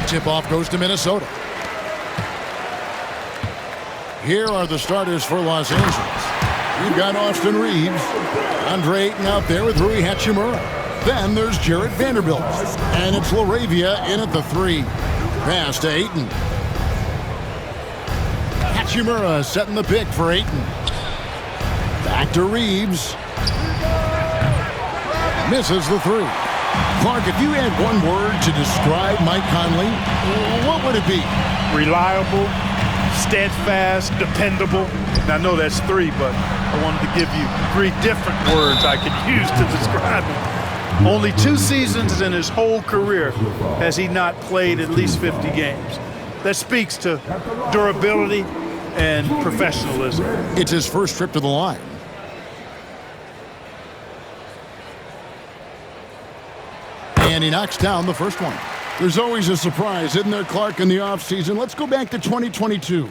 Tip-off goes to Minnesota. Here are the starters for Los Angeles. You've got Austin Reeves. Andre Ayton out there with Rui Hachimura. Then there's Jarrett Vanderbilt. And it's LaRavia in at the 3. Pass to Ayton. Hachimura setting the pick for Ayton. Back to Reeves. Misses the 3. Clark, if you had one word to describe Mike Conley, what would it be? Reliable, steadfast, dependable. And I know that's 3, but I wanted to give you 3 different words I could use to describe him. Only 2 seasons in his whole career has he not played at least 50 games. That speaks to durability and professionalism. It's his first trip to the line. And he knocks down the first one. There's always a surprise, isn't there, Clark, in the offseason? Let's go back to 2022.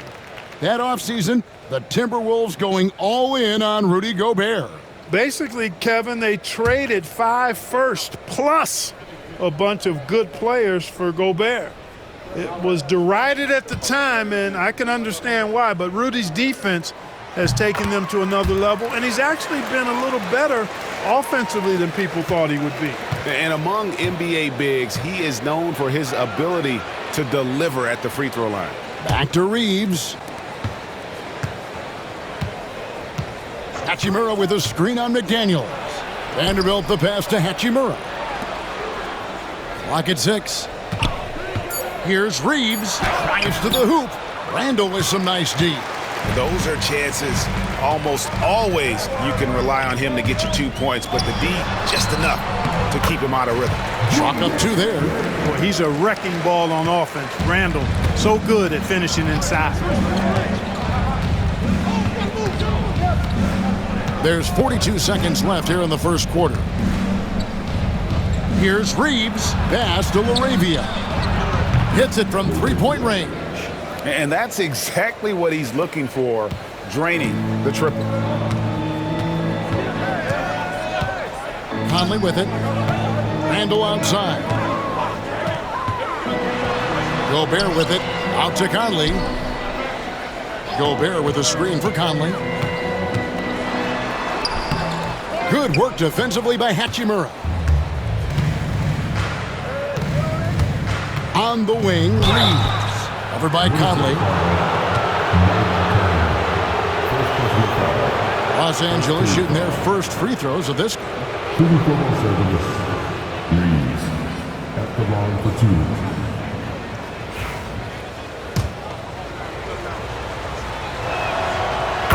That offseason, the Timberwolves going all in on Rudy Gobert. Basically, Kevin, they traded 5 firsts plus a bunch of good players for Gobert. It was derided at the time, and I can understand why, but Rudy's defense has taken them to another level, and he's actually been a little better offensively than people thought he would be. And among NBA bigs, he is known for his ability to deliver at the free throw line. Back to Reeves. Hachimura with a screen on McDaniels. Vanderbilt the pass to Hachimura. Clock at 6. Here's Reeves. Drives to the hoop. Randall with some nice D. Those are chances almost always you can rely on him to get you 2 points, but the D just enough to keep him out of rhythm. Chalk up 2 there. Well, he's a wrecking ball on offense. Randall, so good at finishing inside. There's 42 seconds left here in the first quarter. Here's Reeves. Pass to LaRavia. Hits it from 3-point range. And that's exactly what he's looking for, draining the triple. Conley with it. Randall outside. Gobert with it. Out to Conley. Gobert with a screen for Conley. Good work defensively by Hachimura. On the wing, Reeves. Covered by Conley. Los Angeles shooting their first free throws of this game. Reeves at the line for 2.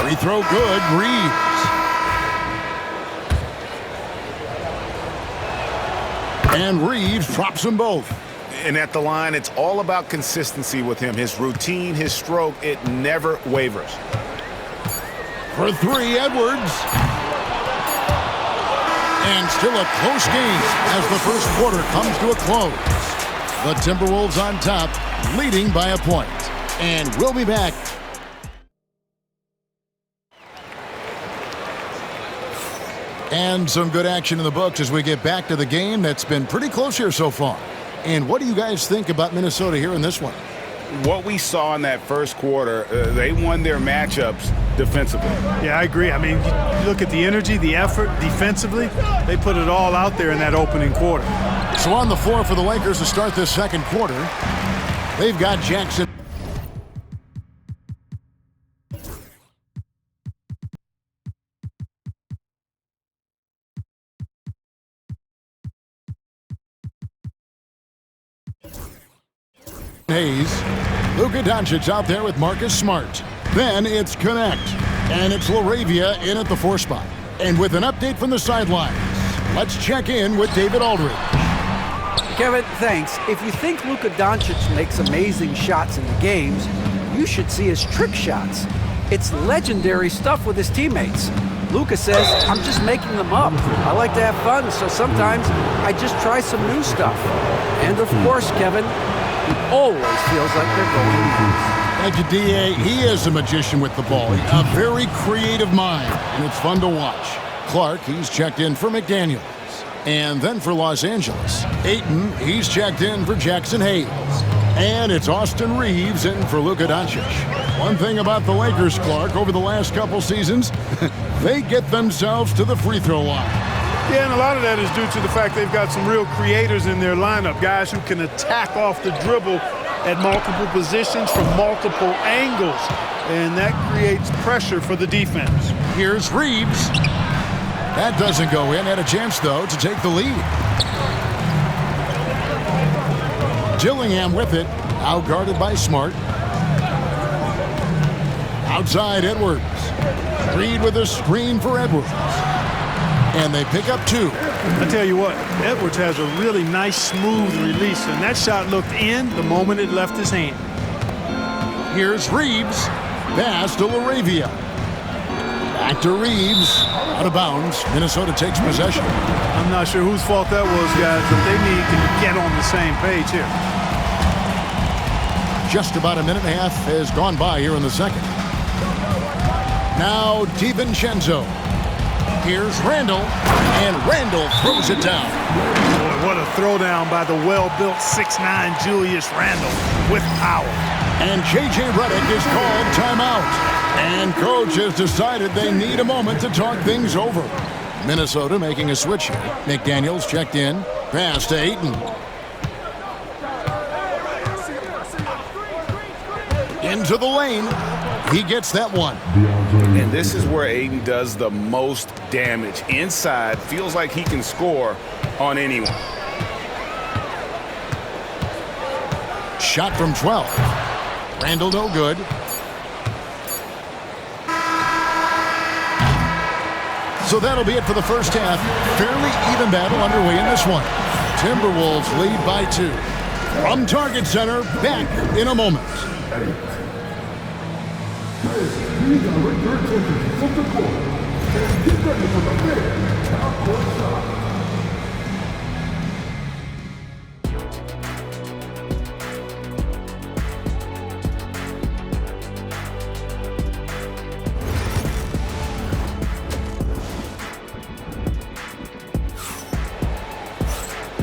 Free throw good, Reeves. And Reeves drops them both. And at the line, it's all about consistency with him. His routine, his stroke, it never wavers. For 3, Edwards. And still a close game as the first quarter comes to a close. The Timberwolves on top, leading by a point. And we'll be back. And some good action in the books as we get back to the game that's been pretty close here so far. And what do you guys think about Minnesota here in this one? What we saw in that first quarter, they won their matchups defensively. Yeah, I agree. I mean, you look at the energy, the effort defensively, they put it all out there in that opening quarter. So on the floor for the Lakers to start this second quarter, they've got Jackson. Hayes. Luka Doncic out there with Marcus Smart. Then it's Connect. And it's LaRavia in at the 4 spot. And with an update from the sidelines, let's check in with David Aldridge. Kevin, thanks. If you think Luka Doncic makes amazing shots in the games, you should see his trick shots. It's legendary stuff with his teammates. Luka says, I'm just making them up. I like to have fun, so sometimes I just try some new stuff. And of course, Kevin, he always feels like they're going nuts. Thank you, D.A. He is a magician with the ball. A very creative mind, and it's fun to watch. Clark, he's checked in for McDaniels. And then for Los Angeles, Ayton, he's checked in for Jackson Hayes. And it's Austin Reeves in for Luka Doncic. One thing about the Lakers, Clark, over the last couple seasons, they get themselves to the free throw line. Yeah, and a lot of that is due to the fact they've got some real creators in their lineup, guys who can attack off the dribble at multiple positions from multiple angles, and that creates pressure for the defense. Here's Reeves. That doesn't go in. Had a chance, though, to take the lead. Gillingham with it, out-guarded by Smart. Outside Edwards. Reed with a screen for Edwards. And they pick up 2. I tell you what, Edwards has a really nice, smooth release, and that shot looked in the moment it left his hand. Here's Reeves. Pass to LaRavia. Back to Reeves. Out of bounds. Minnesota takes possession. I'm not sure whose fault that was, guys, but they need to get on the same page here. Just about a minute and a half has gone by here in the second. Now DiVincenzo. Here's Randall, and Randall throws it down. Boy, what a throwdown by the well-built 6'9" Julius Randle with power. And J.J. Redick is called timeout. And coach has decided they need a moment to talk things over. Minnesota making a switch here. McDaniels checked in. Pass to Ayton. Into the lane. He gets that one. And this is where Ayton does the most damage. Inside, feels like he can score on anyone. Shot from 12. Randall no good. So that'll be it for the first half. Fairly even battle underway in this one. Timberwolves lead by 2. From Target Center, back in a moment. Please direct your attention from the court and get ready for the big half-court shot.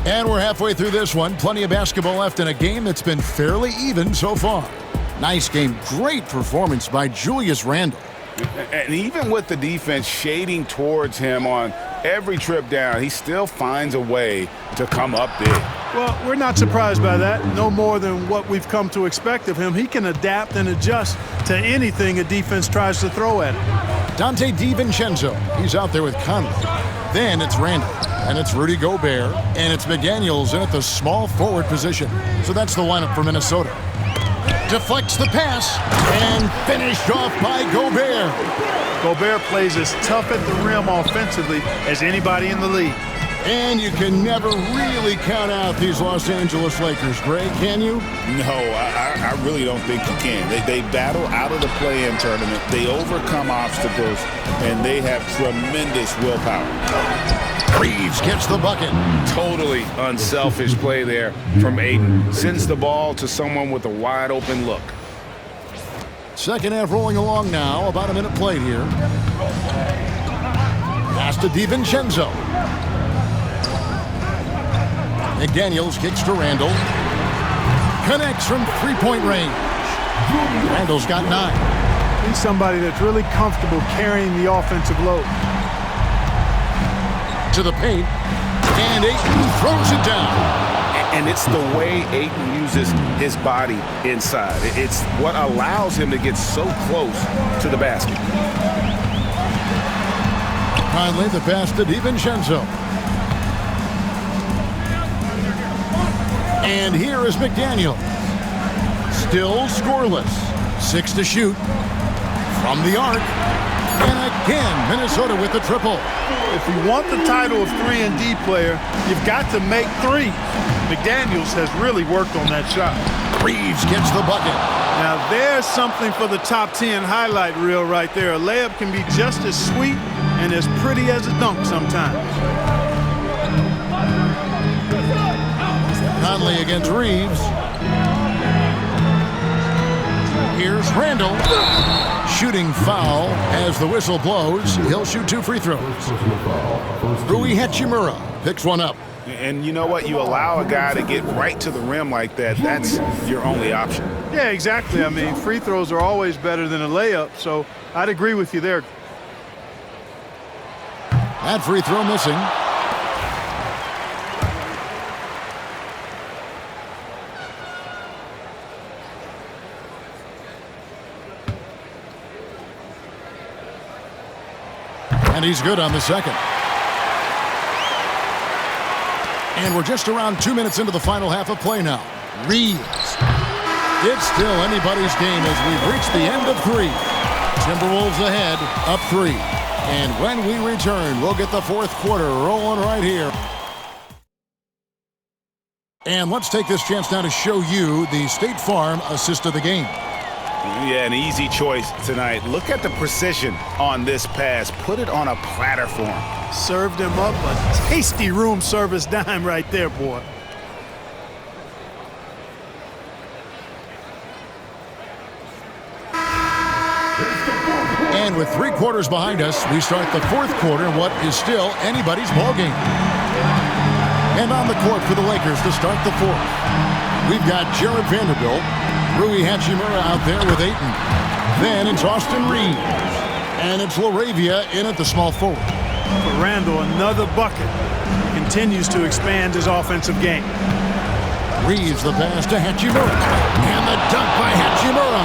And we're halfway through this one. Plenty of basketball left in a game that's been fairly even so far. Nice game. Great performance by Julius Randle. And even with the defense shading towards him on every trip down, he still finds a way to come up big. Well, we're not surprised by that. No more than what we've come to expect of him. He can adapt and adjust to anything a defense tries to throw at him. Dante DiVincenzo. He's out there with Conley. Then it's Randle. And it's Rudy Gobert. And it's McDaniels in at the small forward position. So that's the lineup for Minnesota. Deflects the pass, and finished off by Gobert. Gobert plays as tough at the rim offensively as anybody in the league. And you can never really count out these Los Angeles Lakers, Greg, can you? No, I really don't think you can. They battle out of the play-in tournament. They overcome obstacles, and they have tremendous willpower. Reeves gets the bucket. Totally unselfish play there from Ayton. Sends the ball to someone with a wide-open look. Second half rolling along now. About a minute played here. Pass to DiVincenzo. McDaniels kicks to Randle. Connects from three-point range. Randle's got 9. He's somebody that's really comfortable carrying the offensive load. To the paint, and Ayton throws it down. And it's the way Ayton uses his body inside. It's what allows him to get so close to the basket. Finally, the pass to DiVincenzo. And here is McDaniel. Still scoreless. 6 to shoot. From the arc. And again, Minnesota with the triple. If you want the title of 3-and-D player, you've got to make threes. McDaniels has really worked on that shot. Reeves gets the bucket. Now there's something for the top 10 highlight reel right there. A layup can be just as sweet and as pretty as a dunk sometimes. Conley against Reeves. Here's Randle. Shooting foul as the whistle blows. He'll shoot 2 free throws. Rui Hachimura picks one up. And you know what? You allow a guy to get right to the rim like that, that's your only option. Yeah, exactly. I mean, free throws are always better than a layup, so I'd agree with you there. That free throw missing. And he's good on the second. And we're just around 2 minutes into the final half of play now. Reeves. It's still anybody's game as we've reached the end of 3. Timberwolves ahead, up 3. And when we return, we'll get the fourth quarter rolling right here. And let's take this chance now to show you the State Farm assist of the game. Yeah, an easy choice tonight. Look at the precision on this pass. Put it on a platter for him. Served him up a tasty room service dime right there, boy. And with 3 quarters behind us, we start the fourth quarter in what is still anybody's ballgame. And on the court for the Lakers to start the fourth, we've got Jared Vanderbilt, Rui Hachimura out there with Ayton. Then it's Austin Reeves. And it's LaRavia in at the small forward. For Randall, another bucket. He continues to expand his offensive game. Reeves the pass to Hachimura. And the dunk by Hachimura.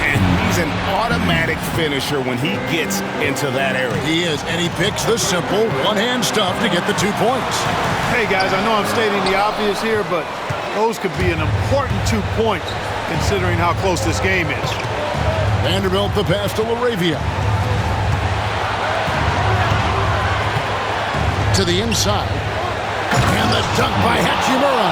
And he's an automatic finisher when he gets into that area. He is, and he picks the simple one-hand stuff to get the 2 points. Hey, guys, I know I'm stating the obvious here, but those could be an important 2 points considering how close this game is. Vanderbilt the pass to LaRavia. To the inside. And the dunk by Hachimura.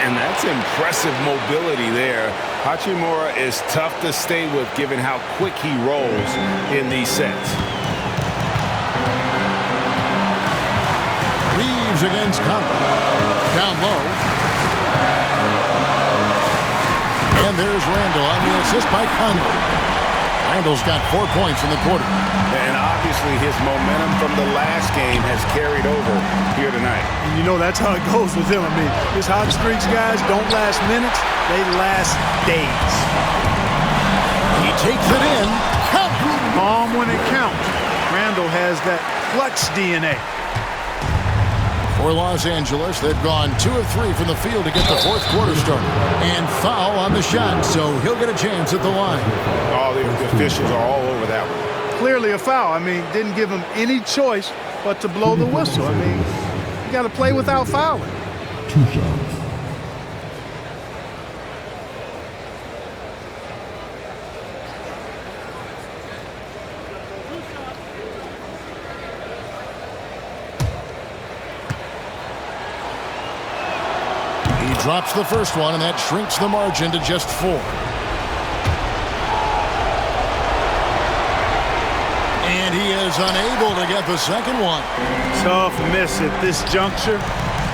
And that's impressive mobility there. Hachimura is tough to stay with given how quick he rolls in these sets. Reeves against Conley. Down low. And there's Randall on the assist by Conley. Randall's got 4 points in the quarter. And obviously his momentum from the last game has carried over here tonight. And you know that's how it goes with him. I mean, his hot streaks, guys, don't last minutes. They last days. He takes it in. Count. Calm when it counts. Randall has that clutch DNA. For Los Angeles, they've gone 2 of 3 from the field to get the fourth quarter started. And foul on the shot, so he'll get a chance at the line. All the officials are all over that one. Clearly a foul. I mean, didn't give him any choice but to blow the whistle. I mean, you got to play without fouling. 2 shots. Drops the first one, and that shrinks the margin to just 4. And he is unable to get the second one. Tough miss at this juncture.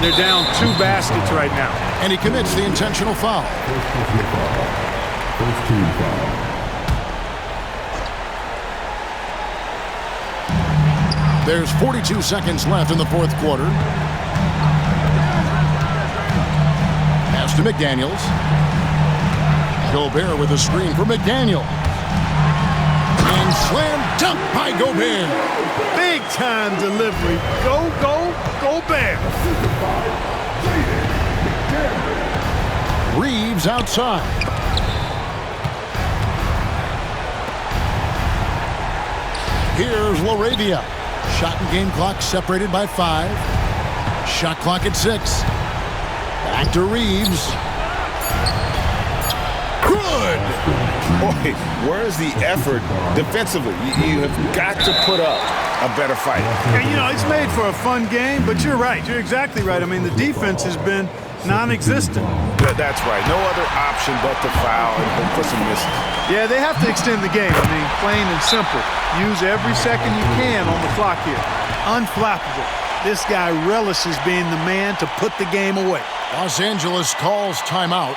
They're down 2 baskets right now. And he commits the intentional foul. First team foul. There's 42 seconds left in the fourth quarter. To McDaniels. Gobert with a screen for McDaniel. And slam dunk by Gobert. Big time delivery. Go, go, Gobert. Reeves outside. Here's LaRavia. Shot and game clock separated by 5. Shot clock at 6. Back to Reeves. Good! Boy, where's the effort defensively? You have got to put up a better fight. And, you know, it's made for a fun game, but you're right. You're exactly right. I mean, the defense has been non-existent. That's right. No other option but to foul and put some misses. Yeah, they have to extend the game. I mean, plain and simple. Use every second you can on the clock here. Unflappable. This guy relishes being the man to put the game away. Los Angeles calls timeout.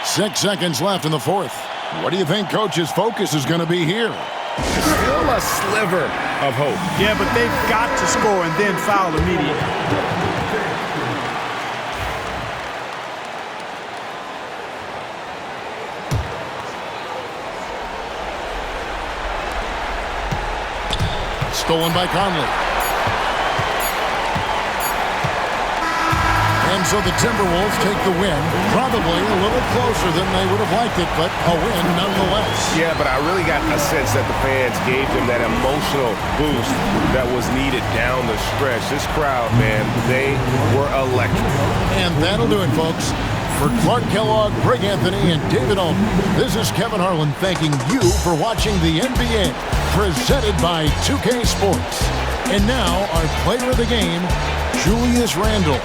6 seconds left in the fourth. What do you think Coach's focus is going to be here? Still a sliver of hope. Yeah, but they've got to score and then foul immediately. Stolen by Conley. And so the Timberwolves take the win. Probably a little closer than they would have liked it, but a win nonetheless. Yeah, but I really got a sense that the fans gave them that emotional boost that was needed down the stretch. This crowd, man, they were electric. And that'll do it, folks. For Clark Kellogg, Greg Anthony, and David Alton, this is Kevin Harlan thanking you for watching the NBA, presented by 2K Sports. And now, our player of the game, Julius Randle.